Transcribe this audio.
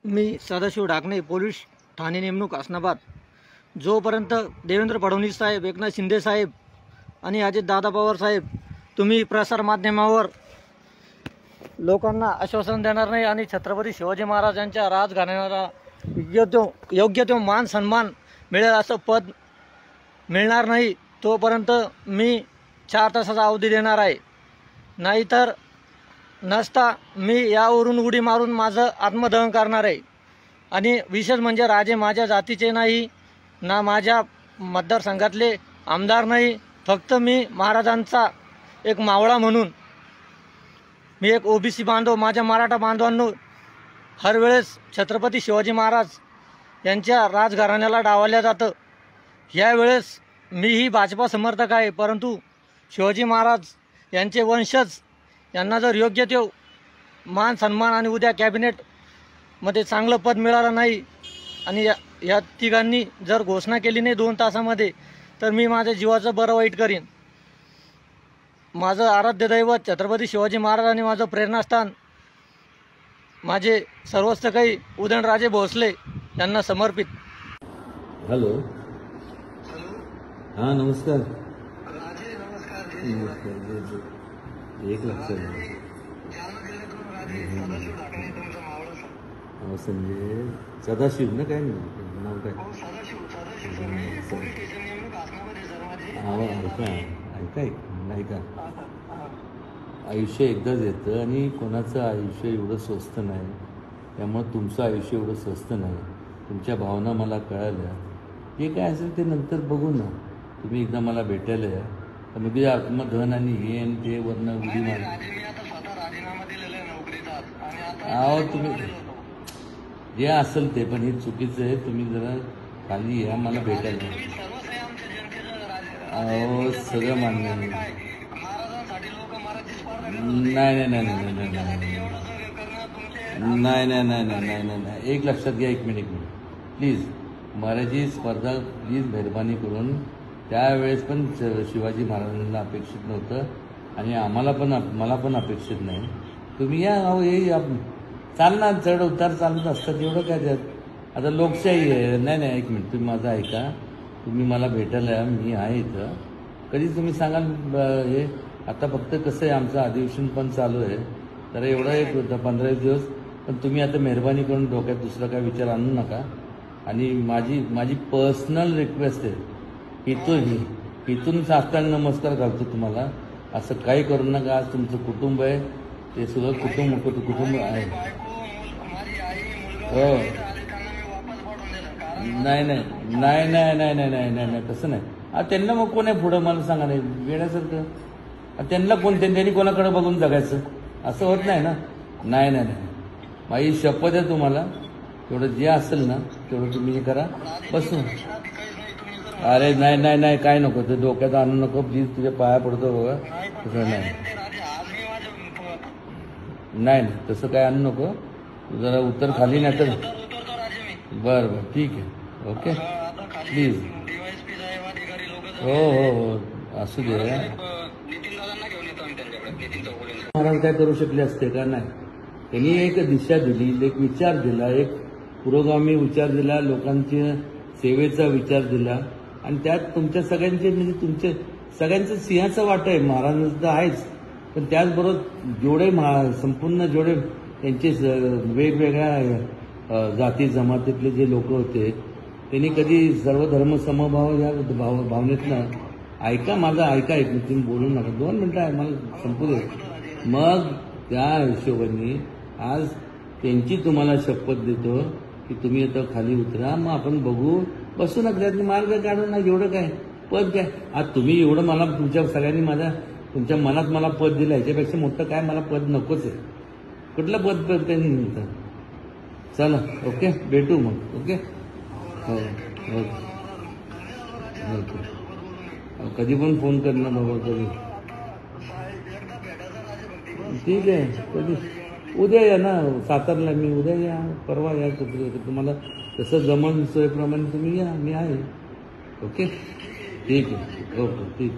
मी Sadashiv Dhakane, police Thane नेमणूक हसनाबाद। जोपर्यंत देवेंद्र फडणवीस साहेब, एकनाथ शिंदे साहेब आणि अजितदादा पवार साहेब तुम्ही प्रसार माध्यमावर लोकांना आश्वासन देणार नाही आणि छत्रपती शिवाजी महाराजांच्या राजघराण्याला योग्य तो मान सन्मान मिळेल असं पद मिळणार नाही, तोपर्यंत मी 4 तासाचा अवधी देणार आहे। नाहीतर नसता मी यावरून उडी मारून माझं आत्मदहन करणार आहे। आणि विशेष म्हणजे राजे माझ्या जातीचे नाही, ना माझ्या मतदारसंघातले आमदार नाही, फक्त मी महाराजांचा एक मावळा म्हणून मी एक ओबीसी बांधव, माझ्या मराठा बांधवांनो हर वेळेस छत्रपती शिवाजी महाराज यांच्या राजघराण्याला डावलल्या जातं। यावेळेस मीही भाजपा समर्थक आहे, परंतु शिवाजी महाराज यांचे वंशज यांना जर योग्य तो मान सन्मान आणि उद्या कॅबिनेटमध्ये चांगलं पद मिळालं नाही आणि या तिघांनी जर घोषणा केली नाही 2 तासामध्ये, तर मी माझ्या जीवाचं बरं वाईट करीन। माझं आराध्य दैवत छत्रपती शिवाजी महाराज आणि माझं प्रेरणास्थान माझे सर्वस्व काही उदयनराजे भोसले यांना समर्पित। हॅलो हां नमस्कार। राजे नमस्कार। एक लक्षात संजय सदाशिव ना काय नाव काय? ऐका आयुष्य एकदाच येतं आणि कोणाचं आयुष्य एवढं स्वस्त नाही, त्यामुळे तुमचं आयुष्य एवढं स्वस्त नाही। तुमच्या भावना मला कळाल्या, हे काय असेल ते नंतर बघू ना। तुम्ही एकदा मला भेटायला या, तर मग आत्मदहन आणि हे आणि ते वरनं उडी मार। अहो तुम्ही जे असेल ते, पण हे चुकीचं आहे। तुम्ही जरा खाली या, मला भेटायला। अहो सगळं मान्य नाही, नाही। एक लक्षात घ्या, एक मिनिट प्लीज। मराठी स्पर्धा प्लीज मेहरबानी करून, त्यावेळेस पण शिवाजी महाराजांना अपेक्षित नव्हतं आणि मला पण अपेक्षित नाही। तुम्ही या, अहो हे चालणार, चढ उतार चालत असतात, एवढं काय त्यात। आता लोकशाही आहे। नाही एक मिनिट, तुम्ही माझं ऐका। तुम्ही मला भेटायला या, मी आहे इथं। कधी तुम्ही सांगाल हे आता फक्त कसं आहे, आमचं अधिवेशन पण चालू आहे, तर एवढं एक 15 दिवस, पण तुम्ही आता मेहरबानी करून डोक्यात दुसरा काय विचार आणू नका। आणि माझी पर्सनल रिक्वेस्ट आहे, इथून साष्टांग नमस्कार घालतो तुम्हाला। असं काही करू नका। आज तुमचं कुटुंब आहे, ते सगळं कुटुंब आहे। हो नाही तसं नाही। त्यांना मग कोण आहे पुढं, मला सांगा नाही वेड्यासारखं। त्यांना त्यांनी कोणाकडे बघून जगायचं, असं होत नाही ना। नाही माझी शपथ आहे तुम्हाला, तेवढं जे असेल ना तेवढं तुम्ही हे करा, बसून। अरे नाही काय नको, ते डोक्यात आणू नको प्लीज, तुझ्या पाया पडतो बघा। तसं नाही तसं काय आणू नको, जरा उत्तर खाली नाही तर। बरं ठीक आहे, ओके प्लीज। हो असू दे। महाराज काय करू शकले असते का? नाही, त्यांनी एक दिशा दिली, एक विचार दिला, एक पुरोगामी विचार दिला, लोकांच्या सेवेचा विचार दिला, आणि त्यात तुमच्या सगळ्यांचे म्हणजे तुमचे सगळ्यांचं सिंहाचा वाटा आहे। महाराजांचं तर आहेच, पण त्याचबरोबर संपूर्ण जेवढे त्यांचे वेगवेगळ्या जाती जमातीतले जे लोक होते, त्यांनी कधी सर्वधर्म समभाव या भावनेतनं ऐका एक तुम्ही बोलू नका, 2 मिनिटं आहे, मला संपू दे। मग त्या हिशोबाने आज त्यांची तुम्हाला शपथ देतो की तुम्ही आता खाली उतरा, मग आपण बघू, बसू नका, त्यातले मार्ग काढू ना। एवढं काय पद काय, आज तुम्ही एवढं मला तुमच्या सगळ्यांनी तुमच्या मनात मला पद दिलं, ह्याच्यापेक्षा मोठं काय मला पद नकोच आहे। कुठलं पद त्यांनी मिळतं? चला ओके, भेटू मग। ओके कधी पण फोन कर ना बाबा, कधी। ठीक आहे, कधी उद्या या ना सातारला, मी उद्या या, परवा या, तुम्हाला तसं जमन सोयीप्रमाणे तुम्ही या, मी आहे। ओके ठीक आहे, ओके ठीक।